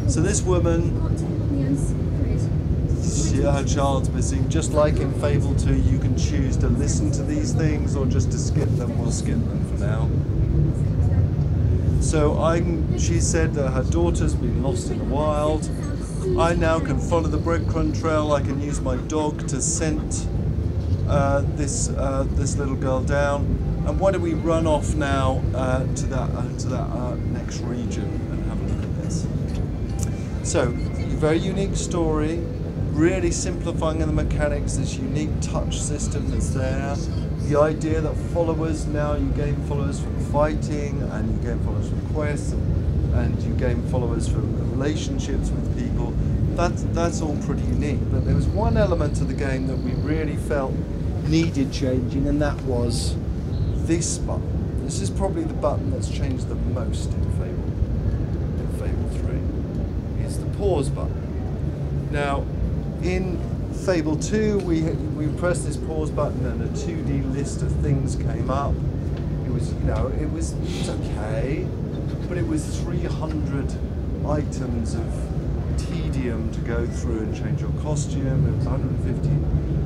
So this woman, her child's missing. Just like in Fable 2, you can choose to listen to these things or just to skip them. We'll skip them for now. So she said that her daughter's been lost in the wild. I now can follow the breadcrumb trail. I can use my dog to scent this little girl down. And why don't we run off now to that next region and have a look at this. So, very unique story. Really simplifying the mechanics. This unique touch system that's there. The idea that followers, now you gain followers from fighting, and you gain followers from quests, and you gain followers from relationships with people. That's all pretty unique. But there was one element of the game that we really felt needed changing, and that was this button. This is probably the button that's changed the most in Fable 3. It's the pause button. Now, in Fable 2, we pressed this pause button and a 2D list of things came up. It was, it was okay, but it was 300 items of tedium to go through and change your costume. It was 150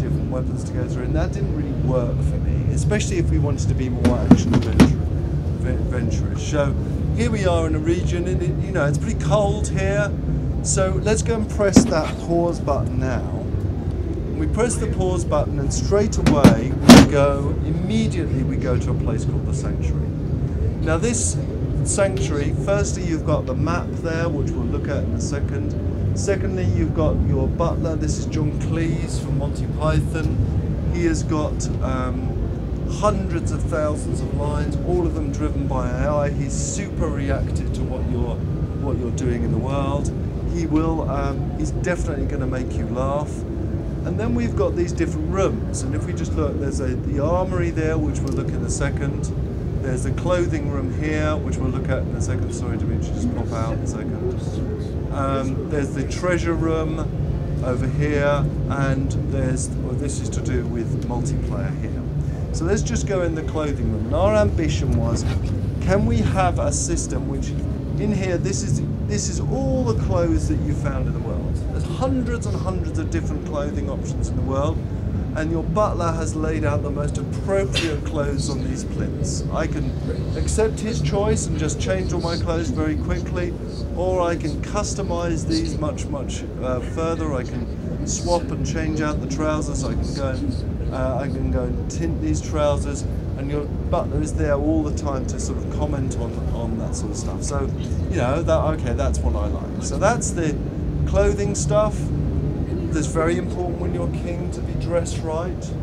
different weapons to go through, and that didn't really work for me, especially if we wanted to be more action adventurous. So here we are in a region, and it's pretty cold here. So let's go and press that pause button now. We press the pause button, and straight away immediately we go to a place called the Sanctuary. Now this Sanctuary, firstly you've got the map there, which we'll look at in a second. Secondly, you've got your butler. This is John Cleese from Monty Python. He has got hundreds of thousands of lines, all of them driven by AI. He's super reactive to what you're doing in the world. He's definitely going to make you laugh. And then we've got these different rooms, and if we just look, there's the armory there, which we'll look at in a second. There's the clothing room here, which we'll look at in a second. Sorry, Dimitri, just pop out in a second. There's the treasure room over here, and this is to do with multiplayer here. So let's just go in the clothing room. And our ambition was, can we have a system which, in here, this is all the clothes that you found in the world. There's hundreds and hundreds of different clothing options in the world, and your butler has laid out the most appropriate clothes on these plinths. I can accept his choice and just change all my clothes very quickly, or I can customize these much further. I can swap and change out the trousers. I can go and tint these trousers, and your butler is there all the time to sort of comment on that sort of stuff. So, that's what I like. So that's the clothing stuff. That's very important when you're king to be dressed right.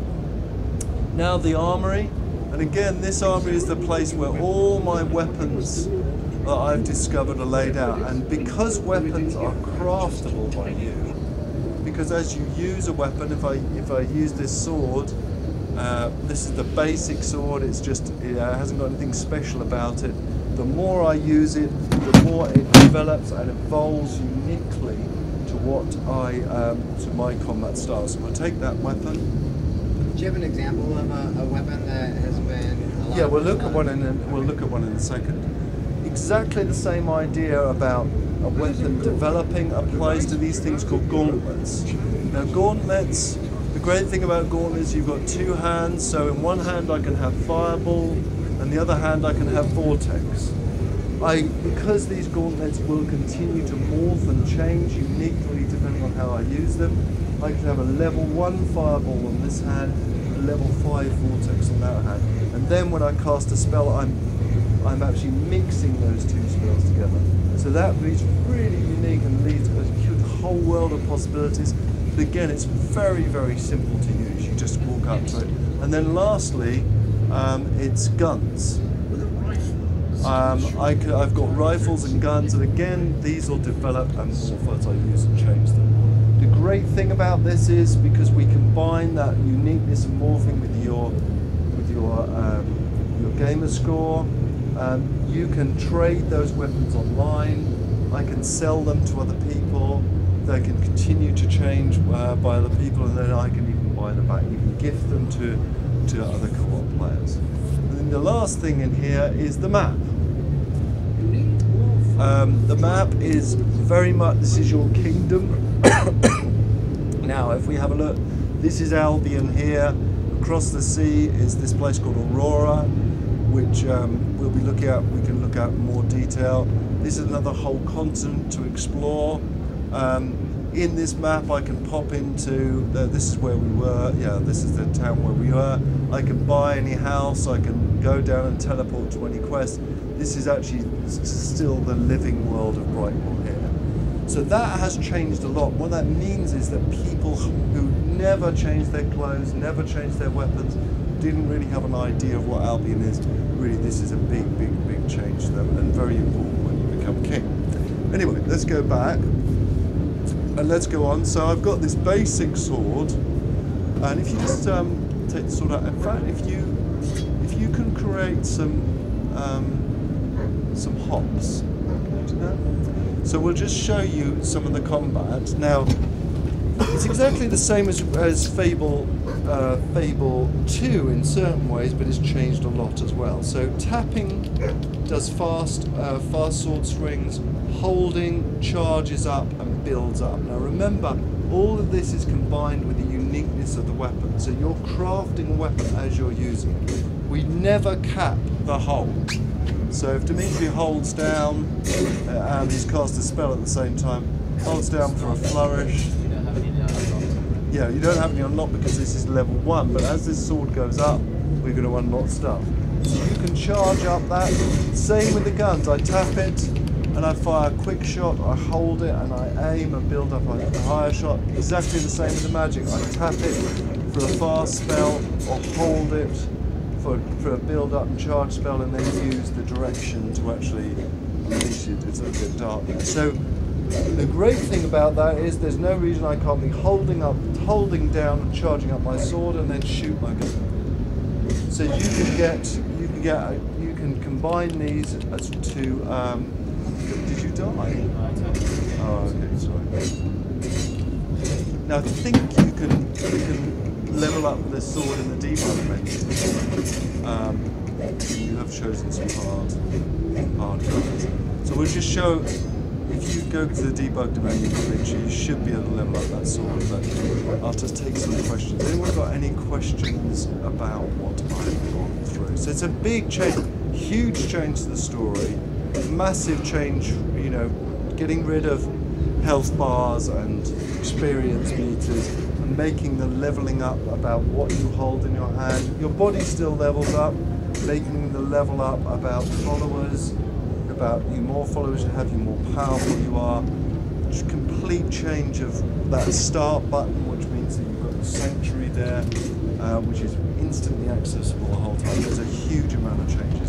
Now the armory, and again this armory is the place where all my weapons that I've discovered are laid out. And because weapons are craftable by you, because as you use a weapon, if I use this sword, this is the basic sword. It hasn't got anything special about it. The more I use it, the more it develops and evolves uniquely to my combat style. So we'll take that weapon. Do you have an example of a weapon that has been? We'll look at one in a second. Exactly the same idea about a weapon developing applies to these things called gauntlets. Now gauntlets, the great thing about gauntlets, you've got two hands. So in one hand I can have fireball, and the other hand I can have vortex. Because these gauntlets will continue to morph and change uniquely depending on how I use them, I can have a level 1 fireball on this hand, a level 5 vortex on that hand. And then when I cast a spell, I'm actually mixing those two spells together. So that is really unique and leads to a whole world of possibilities. But again, it's very, very simple to use. You just walk up to it. And then lastly, it's guns. I've got rifles and guns, and again, these will develop and morph as I use and change them. The great thing about this is because we combine that uniqueness and morphing with your gamer score, you can trade those weapons online. I can sell them to other people. They can continue to change by other people, and then I can even buy them back, even gift them to other co-op players. And then the last thing in here is the map. The map is very much, this is your kingdom. Now, if we have a look, this is Albion here. Across the sea is this place called Aurora, which we'll be looking at. We can look at in more detail. This is another whole continent to explore. In this map, I can pop into. This is where we were. Yeah, this is the town where we were. I can buy any house. I can go down and teleport to any quest. This is actually still the living world of Brightwell here. So that has changed a lot. What that means is that people who never changed their clothes, never changed their weapons, didn't really have an idea of what Albion is. Really, this is a big, big, big change to them, and very important when you become king. Anyway, let's go back and let's go on. So I've got this basic sword, and if you just take the sword out, in fact, if you can create some hops, can you do that? So we'll just show you some of the combat. Now, it's exactly the same as Fable 2 in certain ways, but it's changed a lot as well. So tapping does fast sword swings, holding charges up and builds up. Now remember, all of this is combined with the uniqueness of the weapon. So you're crafting a weapon as you're using it. We never cap the hold. So if Dimitri holds down and he's cast a spell at the same time, holds down for a flourish. Yeah, you don't have any unlock because this is level 1, but as this sword goes up, we're going to unlock stuff. So you can charge up that. Same with the guns. I tap it and I fire a quick shot, I hold it and I aim and build up a higher shot. Exactly the same with the magic. I tap it for a fast spell or hold it for a build up and charge spell, and then use the direction to actually unleash it. It's a bit dark there. So the great thing about that is there's no reason I can't be holding down and charging up my sword and then shoot my gun. So you can combine these as to did you die? Oh, okay, sorry. Now I think you can level up the sword in the debug menu. You have chosen some hard cards. So we'll just show, if you go to the debug menu, you should be able to level up that sword, but I'll just take some questions. Anyone got any questions about what I've gone through? So it's a big change, huge change to the story, massive change, you know, getting rid of health bars and experience meters, and making the leveling up about what you hold in your hand. Your body still levels up, making the level up about followers, about you more followers you have, you more powerful you are. Just complete change of that start button, which means that you've got the sanctuary there, which is instantly accessible the whole time. There's a huge amount of change